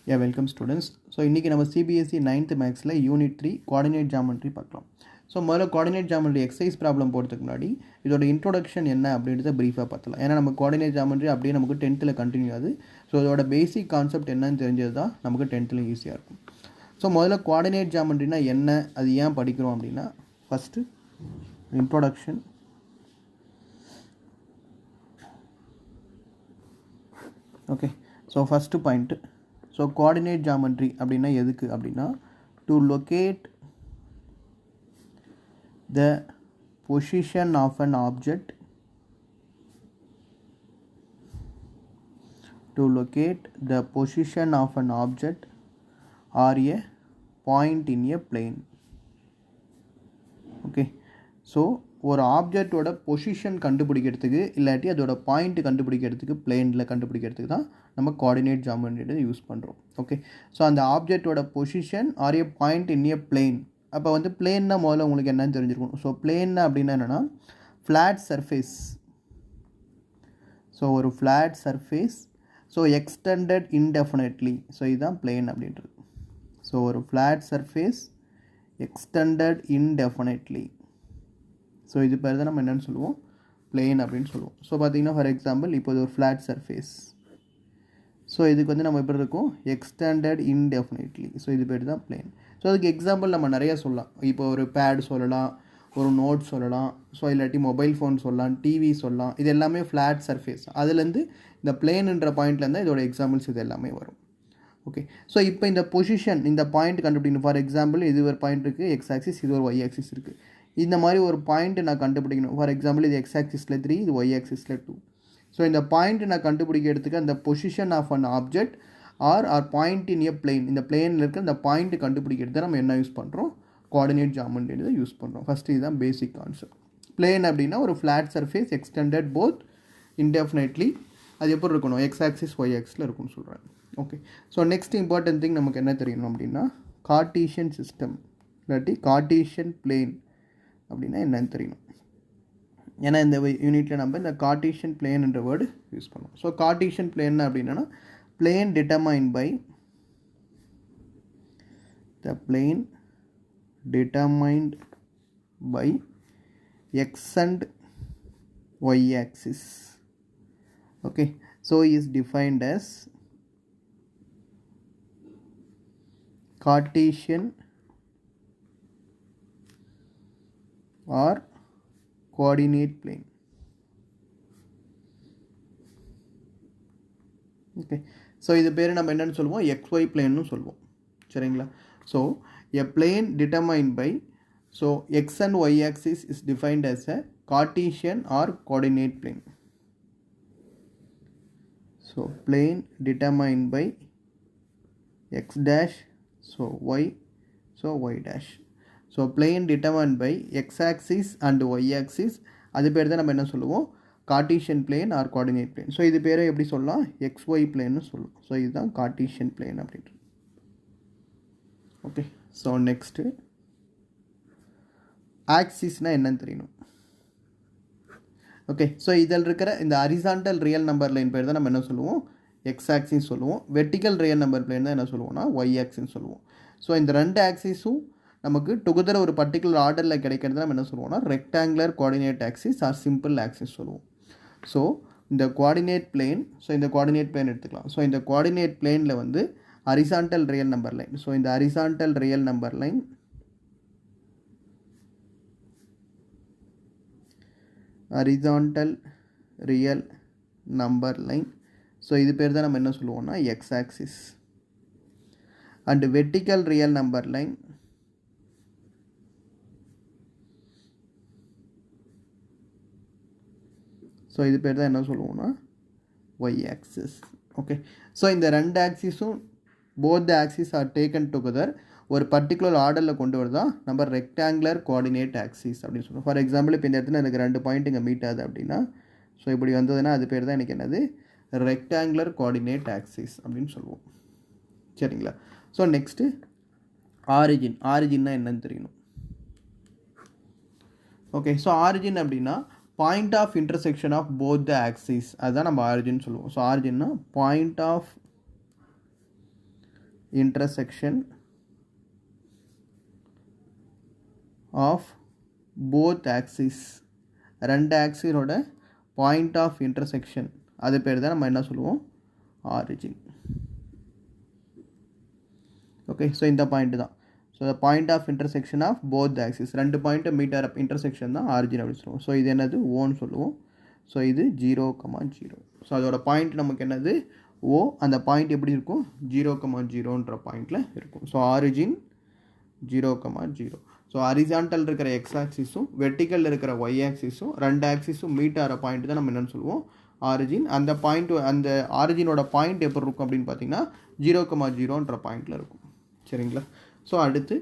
Yeah, welcome students. So இன்னைக்கு நம்ம Cbse 9th Mathsல Unit 3 Coordinate Geometry பார்க்கலாம். ஸோ முதல்ல கோஆர்டினேட் ஜாமெட்ரி எக்ஸசைஸ் ப்ராப்ளம் போகிறதுக்கு முன்னாடி இதோட இன்ட்ரோடக்ஷன் என்ன அப்படின்றத ப்ரீஃபாக பார்த்தலாம். ஏன்னா நம்ம கோஆர்டினேட் ஜாமெட்ரி அப்படியே நமக்கு 10th கண்டினியூ ஆகுது. ஸோ இதோட பேசிக் கான்செப்ட் என்னன்னு தெரிஞ்சது தான் நமக்கு 10th ஈஸியாக இருக்கும். ஸோ முதல்ல கோஆர்டினேட் ஜாமெட்ரினா என்ன, அது ஏன் படிக்கிறோம் அப்படின்னா, first introduction, okay. So first point, so coordinate geometry அப்படின்னா எதுக்கு அப்படின்னா, to locate the position of an object, to locate the position of an object or a point in a plane. Okay, so ஒரு ஆப்ஜெக்டோட position கண்டுபிடிக்கிறதுக்கு இல்லாட்டி அதோட point கண்டுபிடிக்கிறதுக்கு பிளேனில் கண்டுபிடிக்கிறதுக்கு தான் நம்ம கோஆர்டினேட் ஜாமெட்ரியை யூஸ் பண்ணுறோம். ஓகே, ஸோ அந்த ஆப்ஜெக்டோட position are a point in a plane. அப்போ வந்து பிளேன்னா முதல்ல உங்களுக்கு என்னன்னு தெரிஞ்சிருக்கணும். ஸோ பிளேன்னா அப்படின்னா என்னென்னா ஃப்ளாட் சர்ஃபேஸ். ஸோ ஒரு flat surface, so extended indefinitely. So இதுதான் பிளேன் அப்படின்றது. ஸோ ஒரு flat surface extended indefinitely. So இது பேர் தான் நம்ம என்னென்னு சொல்லுவோம், பிளேன் அப்படின்னு சொல்லுவோம். ஸோ பார்த்தீங்கன்னா ஃபார் எக்ஸாம்பிள் இப்போ இது ஒரு ஃப்ளாட் சர்ஃபேஸ். ஸோ இதுக்கு வந்து நம்ம எப்படி இருக்கும், எக்ஸ்டெண்டட் இன்டெஃபினெட்லி. ஸோ இது பேர் தான் பிளேன். ஸோ அதுக்கு எக்ஸாம்பிள் நம்ம நிறையா சொல்லலாம். இப்போ ஒரு பேட் சொல்லலாம், ஒரு நோட் சொல்லலாம், ஸோ இல்லாட்டி மொபைல் ஃபோன் சொல்லலாம், டிவி சொல்லலாம். இது எல்லாமே ஃப்ளாட் சர்ஃபேஸ். அதுலேருந்து இந்த பிளேனுன்ற பாயிண்ட்லேருந்து இதோட எக்ஸாம்பிள்ஸ் இது எல்லாமே வரும். ஓகே, ஸோ இப்போ இந்த பொசிஷன், இந்த பாயிண்ட் கண்டுபிடிக்கணும். ஃபார் எக்ஸாம்பிள் இது ஒரு பாயிண்ட் இருக்குது எக்ஸ் ஆக்சிஸ், இது ஒரு ஒய் ஆக்சிஸ் இருக்குது. இந்த மாதிரி ஒரு பாயிண்ட் நான் கண்டுபிடிக்கணும். ஃபார் எக்ஸாம்பிள் இது எக்ஸ் ஆக்சிஸில் 3, இது ஒய் ஆக்சிஸில் 2. ஸோ இந்த பாயிண்ட் நான் கண்டுபிடிக்கிறதுக்கு அந்த position of an object or point in a plane, இந்த பிளேனில் இருக்க இந்த பாயிண்ட் கண்டுபிடிக்கிறது நம்ம என்ன யூஸ் பண்ணுறோம், கோஆர்டினேட் ஜாமெட்ரி யூஸ் பண்ணுறோம். ஃபஸ்ட்டு இதுதான் பேசிக் கான்செப்ட். பிளேன் அப்படின்னா ஒரு flat surface extended both indefinitely. அது எப்படி இருக்கணும், எக்ஸ் ஆக்சிஸ் ஒய் ஆக்சிஸில் இருக்கும்னு சொல்கிறேன். Okay, so next important thing நமக்கு என்ன தெரியணும் அப்படின்னா, கார்ட்டீசியன் சிஸ்டம் இல்லாட்டி கார்ட்டீசியன் பிளேன் அப்படின்னா என்னன்னு தெரியணும். ஏன்னா இந்த யூனிட்டில் நம்ம இந்த கார்ட்டீசியன் பிளேன் என்ற வேர்டு யூஸ் பண்ணுவோம். ஸோ கார்ட்டீசியன் பிளேன் அப்படின்னா plane determined by the plane determined by x and y axis. Okay, so is defined as Cartesian or coordinate plane. Okay, so இது பேர் நம்ம என்னென்னு சொல்லுவோம், XY பிளேன்னு சொல்லுவோம். சரிங்களா? So a plane determined by, so x and y axis is defined as a Cartesian or coordinate plane. So plane determined by x dash, so y dash. So plane determined by x axis and y axis, அது பேர் தான் நம்ம என்ன சொல்லுவோம், Cartesian plane or coordinate plane. So இது பேரை எப்படி சொல்லலாம், XY பிளேன்னு சொல்லுவோம். ஸோ இதுதான் கார்ட்டீசியன் பிளேன் அப்படின்றது. ஓகே, ஸோ நெக்ஸ்ட்டு ஆக்சிஸ்னால் என்னன்னு தெரியணும். ஓகே, ஸோ இதில் இருக்கிற இந்த ஹரிசாண்டல் ரியல் நம்பர் லைன் பேர் தான் நம்ம என்ன சொல்லுவோம், எக்ஸ் ஆக்சிஸ் சொல்லுவோம். வெர்டிக்கல் ரியல் நம்பர் பிளேன் தான் என்ன சொல்லுவோம்னா ஒய் ஆக்சிஸ் சொல்லுவோம். ஸோ இந்த ரெண்டு ஆக்சிஸும் நமக்கு டுகெதர் ஒரு பர்டிகுலர் ஆர்டரில் கிடைக்கிறது நம்ம என்ன சொல்லுவோம்னா rectangular coordinate axis are simple axis சொல்லுவோம். ஸோ இந்த கோஆர்டினேட் பிளேன், ஸோ இந்த கோஆர்டினேட் பிளேன் எடுத்துக்கலாம். ஸோ இந்த கோஆர்டினேட் பிளேனில் வந்து horizontal real number line, so இந்த horizontal real number line so இது பேர் தான் நம்ம என்ன சொல்லுவோம்னா x axis. And vertical real number line, so இது பேர் தான் என்ன சொல்லுவோம்னா ஒய் ஆக்சிஸ். ஓகே, ஸோ இந்த ரெண்டு ஆக்சிஸும் both the axis are taken together ஒரு பர்டிகுலர் ஆர்டரில் கொண்டு வரதா நம்ம ரெக்டாங்குலர் கோஆர்டினேட் ஆக்சிஸ் அப்படின்னு சொல்லுவோம். ஃபார் எக்ஸாம்பிள் இப்போ இந்த இடத்துல எனக்கு ரெண்டு பாயிண்ட் இங்கே மீட் ஆகுது அப்படின்னா, ஸோ இப்படி வந்ததுன்னா அது பேர் தான் எனக்கு என்னது, ரெக்டாங்குலர் கோஆர்டினேட் ஆக்சிஸ் அப்படின்னு சொல்லுவோம். சரிங்களா? ஸோ நெக்ஸ்ட்டு ஆரிஜின்னா என்னன்னு தெரியணும். ஓகே, ஸோ ஆரிஜின் அப்படின்னா point of intersection of both the axis, அதுதான் நம்ம ஆரிஜின் சொல்லுவோம். ஸோ ஆரிஜின்னா point of intersection of both axes. ரெண்டு ஆக்சிஸோட பாயிண்ட் ஆஃப் இன்டர்செக்ஷன், அது பேர் தான் நம்ம என்ன சொல்லுவோம், ஆரிஜின். ஓகே, ஸோ இந்த பாயிண்ட் தான். So the point of intersection of both axis, ரெண்டு பாயிண்ட்டு மீட்டர் அப் இன்டர்செக்ஷன் தான் ஆரிஜின் அப்படின்னு சொல்லுவோம். ஸோ இது என்னது, ஓன்னு சொல்லுவோம். ஸோ இது 0,0. ஸோ அதோட பாயிண்ட் நமக்கு என்னது, ஓ. அந்த பாயிண்ட் எப்படி இருக்கும், 0,0ன்ற பாயிண்டில் இருக்கும். So origin 0,0. ஸோ ஹரிசான்டல் இருக்கிற எக்ஸ் ஆக்சிஸும் வெர்டிக்கல் இருக்கிற ஒய் ஆக்சிஸும் ரெண்டு ஆக்சிஸும் மீட் ஆகிற பாயிண்ட் தான் நம்ம என்னென்னு சொல்லுவோம், ஆரிஜின். அந்த பாயிண்ட், அந்த ஆரிஜினோட பாயிண்ட் எப்படி இருக்கும் அப்படின்னு பார்த்தீங்கன்னா 0,0ன்ற பாயிண்டில் இருக்கும். சரிங்களா? ஸோ அடுத்து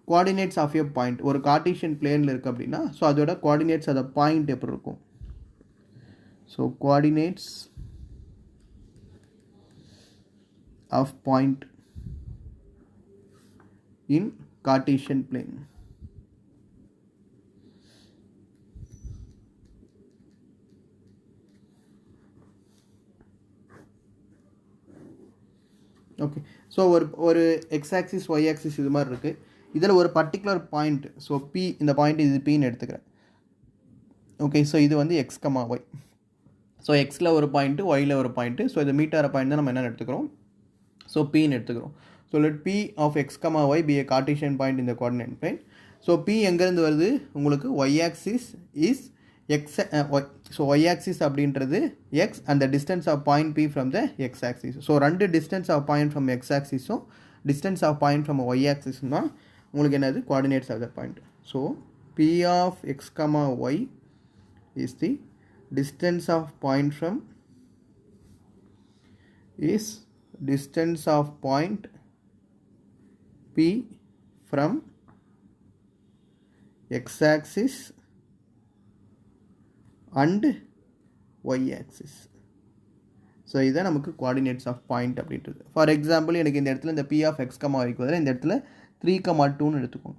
கோஆர்டினேட்ஸ் ஆஃப் எ பாயிண்ட், ஒரு கார்ட்டீசியன் பிளேனில் இருக்குது அப்படின்னா ஸோ அதோட கோஆர்டினேட்ஸ், அதை பாயிண்ட் எப்படி இருக்கும். So coordinates of point in Cartesian plane. Okay, so ஒரு எக்ஸ் ஆக்சிஸ் ஒய் ஆக்சிஸ் இது மாதிரி இருக்குது. இதில் ஒரு பர்டிகுலர் பாயிண்ட், ஸோ பி, இந்த பாயிண்ட் இது பின்னு எடுத்துக்கிறேன். ஓகே, ஸோ இது வந்து எக்ஸ் கமா ஒய். ஸோ எக்ஸில் ஒரு பாயிண்ட்டு, ஒயில் ஒரு பாயிண்ட்டு. ஸோ இது மீட் ஆகிற பாயிண்ட் தான் நம்ம என்ன எடுத்துக்கிறோம், ஸோ பின்னு எடுத்துக்கிறோம். So let P of x comma y be a Cartesian point இந்த கோஆர்டினேட் பிளேன். ஸோ பி எங்கேருந்து வருது உங்களுக்கு, y axis is x, so y axis அப்படின்றது x and the distance of point P from the x axis. So ரெண்டு distance of point from x ஆக்சிஸும் distance of point from Y ஆக்சிஸும் தான் உங்களுக்கு என்னது, coordinates of the point. So P of x comma y is the distance of point from is distance of point P from x axis and y axis. So இதுதான் நமக்கு coordinates of point அப்படின்றது. For example எனக்கு இந்த இடத்துல இந்த P of x comma ஒய்க்கு பதிலாக இந்த இடத்துல 3,2ன்னு எடுத்துக்கோங்க.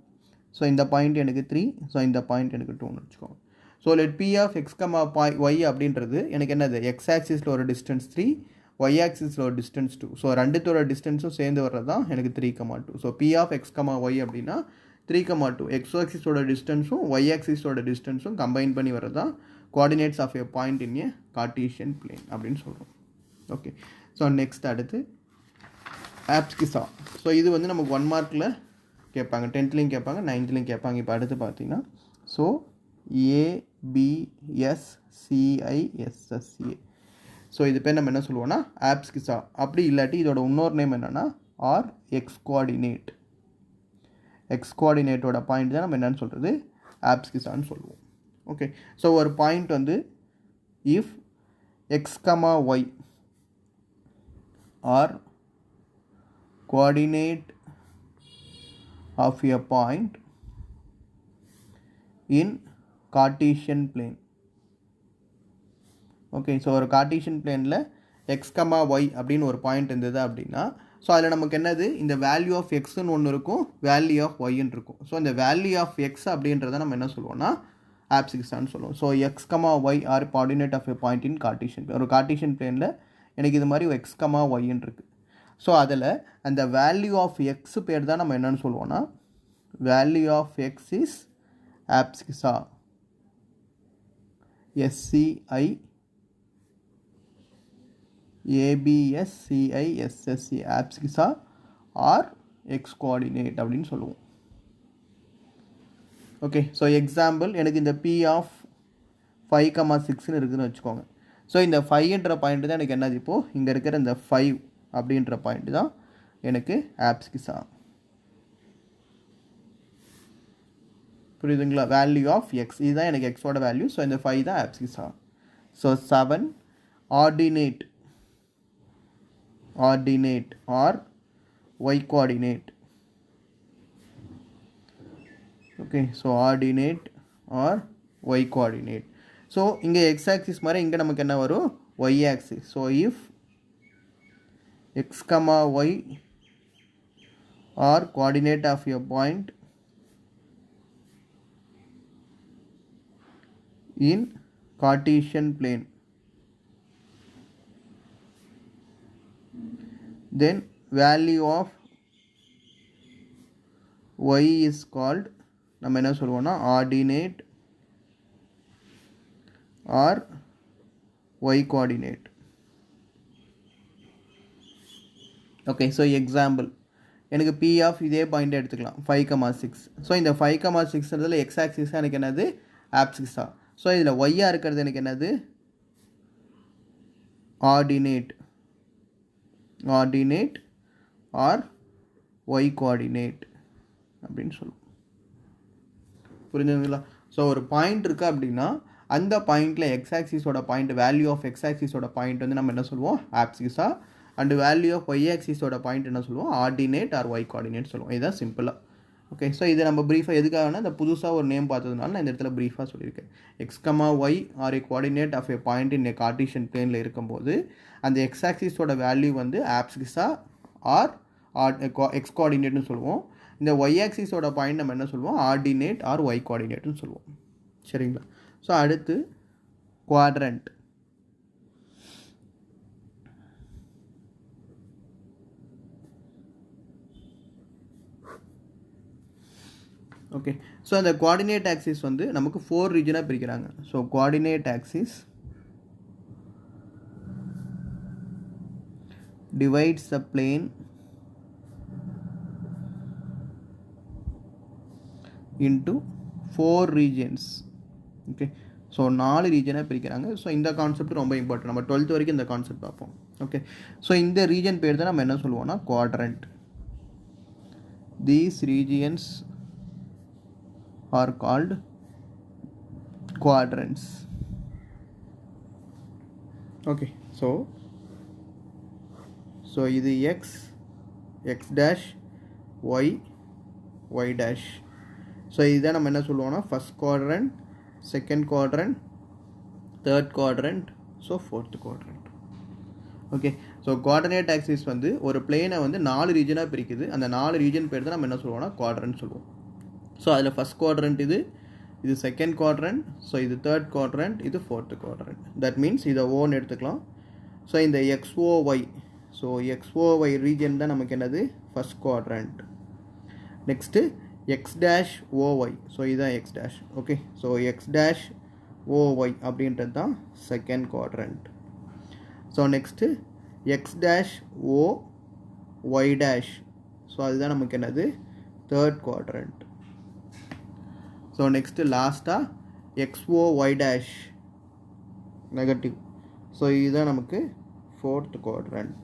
ஸோ இந்த பாயிண்ட் எனக்கு 3, ஸோ இந்த பாயிண்ட் எனக்கு 2ன்னு வச்சுக்கோங்க. So let P of x comma y அப்படின்றது எனக்கு என்னது, எக்ஸ் ஆக்சிஸில் ஒரு டிஸ்டன்ஸ் 3, ஒய் ஆக்சிஸில் ஒரு டிஸ்டன்ஸ் 2. ஸோ ரெண்டுத்தோட டிஸ்டன்ஸும் சேர்ந்து வர்றது தான் எனக்கு 3,2. So P of x comma y அப்படின்னா 3,2 எக்ஸ் ஆக்சிஸோட டிஸ்டன்ஸும் ஒய் ஆக்சிஸோட டிஸ்டன்ஸும் கம்பைன் பண்ணி வர்றது தான் coordinates of a point in a Cartesian plane அப்படின்னு சொல்கிறோம். ஓகே, ஸோ நெக்ஸ்ட் அடுத்து ஆப்ஸ்கிசா. ஸோ இது வந்து நமக்கு 1 மார்க்கில் கேட்பாங்க, 10th கேட்பாங்க, 9th கேட்பாங்க. இப்போ அடுத்து பார்த்தீங்கன்னா ஸோ ABSCISSA. ஸோ இது பேர் நம்ம என்ன சொல்லுவோம்னா ஆப்ஸ்கிசா. அப்படி இல்லாட்டி இதோட இன்னொரு நேம் என்னென்னா ஆர் எக்ஸ் கோஆர்டினேட். எக்ஸ் கோஆர்டினேட்டோட பாயிண்ட் தான் நம்ம என்னென்னு சொல்கிறது, ஆப்ஸ்கிசான்னு சொல்லுவோம். ஓகே, ஸோ ஒரு பாயிண்ட் வந்து if x comma y are coordinate of a point in Cartesian plane. Okay, so ஒரு கார்ட்டீசியன் பிளேனில் எக்ஸ் கமா ஒய் அப்படின்னு ஒரு பாயிண்ட் இருந்தது அப்படின்னா ஸோ அதில் நமக்கு என்னது, இந்த வேல்யூ ஆஃப் எக்ஸ்ன்னு ஒன்று இருக்கும், வேல்யூ ஆஃப் ஒய்ன்னு இருக்கும். ஸோ இந்த வேல்யூ ஆஃப் எக்ஸ் அப்படின்றத நம்ம என்ன சொல்லுவோம்னா ஆப்ஸ்கிசான்னு சொல்லுவோம். So x comma y are coordinate of a point in Cartesian plane. ஒரு கார்ட்டீசியன் பிளேனில் எனக்கு இது மாதிரி எக்ஸ் கமா ஒய்ன்னு இருக்குது. ஸோ அதில் அந்த வேல்யூ ஆஃப் எக்ஸ் பேர் தான் நம்ம என்னென்னு சொல்லுவோம்னா value of x is abscissa. SCIABSCISSA abscissa or x coordinate அப்படின்னு சொல்லுவோம். ஓகே, ஸோ எக்ஸாம்பிள் எனக்கு இந்த P ஆஃப் 5,6ன்னு இருக்குதுன்னு வச்சுக்கோங்க. ஸோ இந்த 5ன்ற பாயிண்ட் தான் எனக்கு என்னது, இப்போது இங்கே இருக்கிற இந்த 5 அப்படின்ற பாயிண்ட் தான் எனக்கு ஆப்ஸ்கிசா. புரியுதுங்களா? வேல்யூ ஆஃப் எக்ஸ் இதுதான் எனக்கு எக்ஸோட வேல்யூ. ஸோ இந்த 5 தான் abscissa. So 7 ordinate or y coordinate. Okay, so ordinate or y coordinate. So இங்கே எக்ஸ் ஆக்சிஸ் மாதிரி இங்கே நமக்கு என்ன வரும், y axis. So if x comma y are coordinate of a point in Cartesian plane, then value of y is called நம்ம என்ன சொல்லுவோம்னா ordinate or y coordinate. Okay, so example எனக்கு p of இதே பாயிண்ட் எடுத்துக்கலாம் 5,6. So இந்த 5,6 X axis எனக்கு என்னது ஆப்சிஸா. So இதில் ஒய்யாக இருக்கிறது எனக்கு என்னது ஆர்டினேட் ஆர் ஒய் கோஆர்டினேட் அப்படின்னு சொல்லுவோம். புரிஞ்சுங்களா? ஸோ ஒரு பாயிண்ட் இருக்குது அப்படின்னா அந்த பாயிண்டில் எக்ஸ் ஆக்சிஸோட பாயிண்ட் வேல்யூ ஆஃப் எக்ஸ் ஆக்சிஸோட பாயிண்ட் வந்து நம்ம என்ன சொல்லுவோம் ஆப்சிஸா, அண்ட் வேல்யூ ஆஃப் ஒய் ஆக்சிஸோட பாயிண்ட் என்ன சொல்லுவோம் ஆர்டினேட் ஆர் ஒய் கோஆர்டினேட் சொல்லுவோம். இதுதான் சிம்பிளாக. ஓகே, ஸோ இதை நம்ம ப்ரீஃபாக எதுக்காகனா இந்த புதுசாக ஒரு நேம் பார்த்ததுனால நான் இந்த இடத்துல ப்ரீஃபாக சொல்லியிருக்கேன். X comma y are a coordinate of a point in a Cartesian பிளேனில் இருக்கும்போது அந்த எக்ஸ் ஆக்சிஸோட வேல்யூ வந்து ஆப்சிஸா ஆர் எக்ஸ் கோஆர்டினேட்னு சொல்லுவோம். இந்த ஒய் ஆக்சிஸோட பாயிண்ட் நம்ம என்ன சொல்லுவோம் ஆர்டினேட் ஆர் ஒய் கோஆர்டினேட்னு சொல்லுவோம். சரிங்களா? ஸோ அடுத்து குவாட்ரண்ட். ஓகே, ஸோ அந்த கோஆர்டினேட் ஆக்சிஸ் வந்து நமக்கு 4 ரீஜனாக பிரிக்கிறாங்க. So coordinate axis divides the plane into 4 regions. Okay, so 4 ரீஜனாக பிரிக்கிறாங்க. ஸோ இந்த கான்செப்ட் ரொம்ப இம்பார்ட்டன்ட். நம்ம 12th வரைக்கும் இந்த கான்செப்ட் பார்ப்போம். ஓகே, ஸோ இந்த ரீஜன் பேர் தான் நம்ம என்ன சொல்லுவோம்னா quadrant. These regions are called quadrants. Okay, so இது x dash y dash. So இதுதான் நம்ம என்ன சொல்லுவோம்னா first quadrant, second quadrant, third quadrant, so fourth quadrant. Okay, so coordinate axis வந்து ஒரு பிளேனை வந்து 4 ரீஜனாக பிரிக்குது. அந்த 4 ரீஜன் பேர் தான் நம்ம என்ன சொல்லுவோம்னா குவாட்ரண்ட் சொல்லுவோம். ஸோ அதில் ஃபஸ்ட் குவாட்ரண்ட் இது செகண்ட் குவாட்ரண்ட், ஸோ இது தேர்ட் குவாட்ரண்ட், இது ஃபோர்த் குவாட்ரண்ட். தட் மீன்ஸ் இதை ஓன்னு எடுத்துக்கலாம். ஸோ இந்த XOY, ஸோ XOY ரீஜன் தான் நமக்கு என்னது first quadrant. Next X dash OY, so இதுதான் X dash. Okay, so X dash OY அப்படின்றது தான் second quadrant. So next X dash OY dash, so அதுதான் நமக்கு என்னது தேர்ட் குவாட்ரண்ட். ஸோ நெக்ஸ்ட்டு லாஸ்ட்டாக XOY dash நெகட்டிவ், ஸோ இதுதான் நமக்கு fourth quadrant.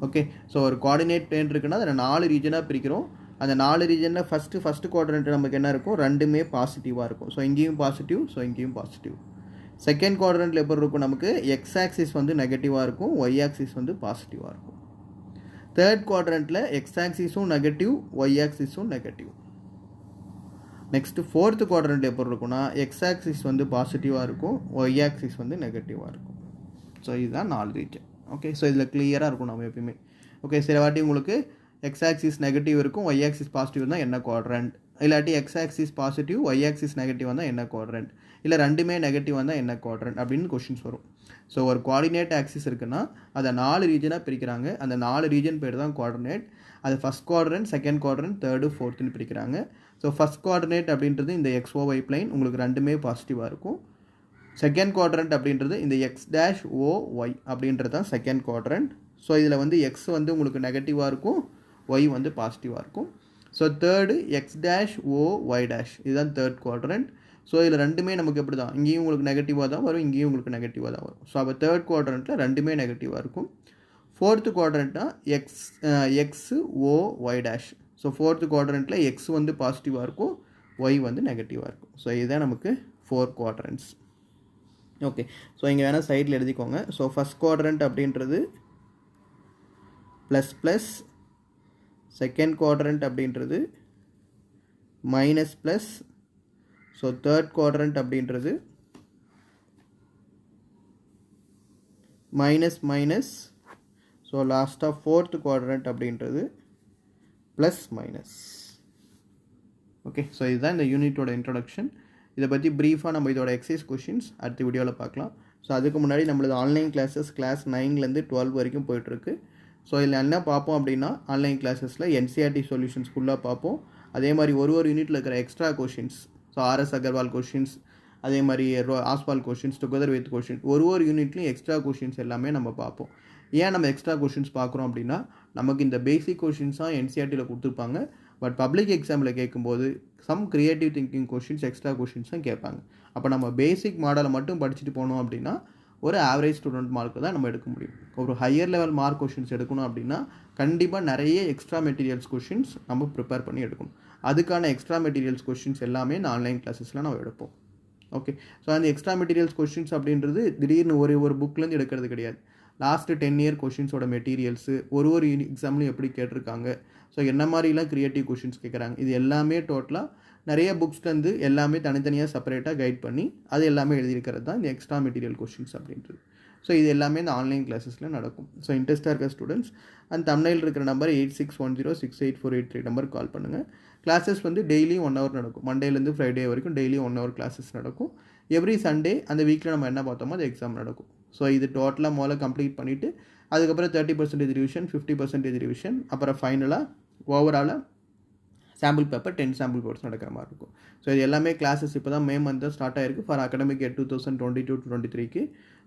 Okay, so ஒரு கோஆர்டினேட் பிளேன் இருக்குன்னா அதில் 4 ரீஜனாக பிரிக்கிறோம். அந்த 4 ரீஜனில் ஃபஸ்ட்டு குவாட்ரண்ட் நமக்கு என்ன இருக்கும் ரெண்டுமே பாசிட்டிவாக இருக்கும். ஸோ இங்கேயும் பாசிட்டிவ், ஸோ இங்கேயும் பாசிட்டிவ். செகண்ட் குவாட்ரண்ட்டில் எப்படி இருக்கும் நமக்கு எக்ஸ் ஆக்சிஸ் வந்து நெகட்டிவாக இருக்கும், ஒய் ஆக்சிஸ் வந்து பாசிட்டிவாக இருக்கும். தேர்ட் குவாட்ரண்ட்டில் எக்ஸ் ஆக்சிஸும் நெகட்டிவ், ஒய் ஆக்சிஸும் நெகட்டிவ். நெக்ஸ்ட்டு ஃபோர்த்து குவாட்ரண்ட் எப்படி இருக்குன்னா எக்ஸ் ஆக்சிஸ் வந்து பாசிட்டிவாக இருக்கும், ஒய் ஆக்சிஸ் வந்து நெகட்டிவாக இருக்கும். ஸோ இதுதான் 4 ரீஜன். ஓகே, ஸோ இதில் கிளியராக இருக்கும் நம்ம எப்பயுமே. ஓகே, சில வாட்டி உங்களுக்கு எக்ஸ் ஆக்சிஸ் நெகட்டிவ் இருக்கும், ஒய் ஆக்சிஸ் பாசிட்டிவ் இருந்தால் என்ன குவாட்ரண்ட், இல்லாட்டி x axis positive y axis negative வந்தால் என்ன குவாட்ரண்ட், இல்லை ரெண்டுமே நெகட்டிவ் வந்தால் என்ன குவாட்ரண்ட் அப்படின்னு கொஷின்ஸ் வரும். ஸோ ஒரு கோஆர்டினேட் ஆக்சிஸ் இருக்குன்னா அதை 4 ரீஜனாக பிரிக்கிறாங்க. அந்த 4 ரீஜன் பேர் தான் குவாட்ரனேட். அது first quadrant, second quadrant, third, ஃபோர்த்துன்னு பிரிக்கிறாங்க. ஸோ ஃபஸ்ட் குவாட்ரனேட் அப்படின்றது இந்த XOY பிளைன் உங்களுக்கு ரெண்டுமே பாசிட்டிவாக இருக்கும். செகண்ட் குவாட்ரண்ட் அப்படின்றது இந்த X dash OY அப்படின்றது தான் செகண்ட் குவாட்ரண்ட். ஸோ இதில் வந்து எக்ஸ் வந்து உங்களுக்கு நெகட்டிவாக இருக்கும், ஒய் வந்து பாசிட்டிவாக இருக்கும். So third X dash OY dash இதுதான் தேர்ட் குவாட்ரண்ட். ஸோ இதில் ரெண்டுமே நமக்கு எப்படி தான் இங்கேயும் உங்களுக்கு நெகட்டிவாக தான் வரும், இங்கேயும் உங்களுக்கு நெகட்டிவாக தான் வரும். ஸோ அப்போ தேர்ட் குவாட்ரண்ட்டில் ரெண்டுமே நெகட்டிவாக இருக்கும். ஃபோர்த்து குவாட்ரண்ட்னா XOY dash. ஸோ ஃபோர்த்து குவாட்ரண்ட்டில் எக்ஸ் வந்து பாசிட்டிவாக இருக்கும், ஒய் வந்து நெகட்டிவாக இருக்கும். ஸோ இதுதான் நமக்கு 4 குவாட்ரண்ட்ஸ். ஓகே, ஸோ இங்கே வேணால் சைடில் எழுதிக்கோங்க. ஸோ ஃபஸ்ட் குவாட்ரண்ட் அப்படின்றது ப்ளஸ் ப்ளஸ், செகண்ட் குவாட்ரண்ட் அப்படின்றது minus plus, so third quadrant அப்படின்றது மைனஸ் மைனஸ், ஸோ லாஸ்ட்டாக ஃபோர்த் குவாட்ரண்ட் அப்படின்றது ப்ளஸ் மைனஸ். ஓகே, ஸோ இதுதான் இந்த யூனிட்டோட இன்ட்ரொடக்ஷன். இதை பற்றி ப்ரீஃபாக நம்ம இதோட எக்ஸசைஸ் கொஷின்ஸ் அடுத்த வீடியோவில் பார்க்கலாம். ஸோ அதுக்கு முன்னாடி நம்மளது ஆன்லைன் கிளாஸஸ் கிளாஸ் 9லேருந்து 12 வரைக்கும் போயிட்டுருக்கு. ஸோ இதில் என்ன பார்ப்போம் அப்படின்னா ஆன்லைன் கிளாஸஸில் NCERT சொல்யூஷன்ஸ் ஃபுல்லாக பார்ப்போம். அதே மாதிரி ஒரு யூனிட்டில் இருக்கிற extra questions, so RS Aggarwal questions, அதே மாதிரி Oswaal questions together with question, ஒரு யூனிட்லையும் எக்ஸ்ட்ரா கொஷின்ஸ் எல்லாமே நம்ம பார்ப்போம். ஏன் நம்ம எக்ஸ்ட்ரா கொஷின்ஸ் பார்க்குறோம் அப்படின்னா, நமக்கு இந்த பேசிக் கொஷின்ஸாக என்சிஆர்டியில் கொடுத்துருப்பாங்க. பட் பப்ளிக் எக்ஸாமில் கேட்கும்போது some creative thinking questions, extra கொஷின்ஸும் கேட்பாங்க. அப்போ நம்ம பேசிக் மாடலை மட்டும் படிச்சுட்டு போனோம் அப்படின்னா ஒரு ஆவரேஜ் ஸ்டூடெண்ட் மார்க்கு தான் நம்ம எடுக்க முடியும். ஒரு ஹையர் லெவல் மார்க் கொஷின்ஸ் எடுக்கணும் அப்படின்னா கண்டிப்பாக நிறைய எக்ஸ்ட்ரா மெட்டீரியல்ஸ் கொஷின்ஸ் நம்ம ப்ரிப்பேர் பண்ணி எடுக்கணும். அதுக்கான எக்ஸ்ட்ரா மெட்டீரியல்ஸ் கொஷின்ஸ் எல்லாமே நான் ஆன்லைன் கிளாஸஸில் நம்ம எடுப்போம். ஓகே, ஸோ அந்த எக்ஸ்ட்ரா மெட்டீரியல்ஸ் கொஷின்ஸ் அப்படின்றது திடீர்னு ஒரு புக்லேருந்து எடுக்கிறது கிடையாது. லாஸ்ட்டு 10 இயர் கொஷின்ஸோட மெட்டீரியல்ஸு ஒரு எக்ஸாம்லையும் எப்படி கேட்டிருக்காங்க, ஸோ என்ன மாதிரிலாம் க்ரியேட்டிவ் கொஷின்ஸ் கேட்குறாங்க, இது எல்லாமே டோட்டலாக நிறைய புக்ஸ்லேருந்து எல்லாமே தனித்தனியாக செப்பரேட்டாக கைட் பண்ணி அது எல்லாமே எழுதியிருக்கிறது தான் இந்த எக்ஸ்ட்ரா மெட்டீரியல் கொஷின்ஸ் அப்படின்றது. ஸோ இது எல்லாமே இந்த ஆன்லைன் கிளாஸஸில் நடக்கும். ஸோ இன்ட்ரெஸ்டாக இருக்க ஸ்டூடெண்ட்ஸ் அந்த தம்ப்நெயில் இருக்கிற நம்பர் 8610684883 நம்பர் கால் பண்ணுங்கள். கிளாஸஸ் வந்து டெய்லியும் 1 ஹவர் நடக்கும். மண்டேலேருந்து ஃப்ரைடே வரைக்கும் டெய்லியும் 1 ஹவர் கிளாஸஸ் நடக்கும். எவ்ரி சண்டே அந்த வீக்கில் நம்ம என்ன பார்த்தோமோ அது எக்ஸாம் நடக்கும். ஸோ இது டோட்டலாக முதல்ல கம்ப்ளீட் பண்ணிவிட்டு அதுக்கப்புறம் 30% ரிவிஷன், 50% ரிவிஷன், அப்புறம் ஃபைனலாக ஓவராலாக சாம்பிள் பேப்பர் 10 சாம்பிள் பேப்பர்ஸ் நடக்கிற மாதிரி இருக்கும். ஸோ இது எல்லாமே கிளாஸஸ் இப்போ தான் மே மந்த் ஸ்டார்ட் ஆயிருக்கு ஃபார் அகடமிக் இயர் 2022-23க்கு.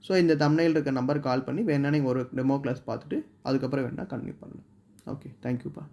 ஸோ இந்த தம்ப்நெயில் இருக்க நம்பர் கால் பண்ணி வேணா நீங்கள் ஒரு டெமோ கிளாஸ் பார்த்துட்டு அதுக்கப்புறம் வேணால் கண்டினியூ பண்ணலாம். ஓகே, தேங்க்யூப்பா.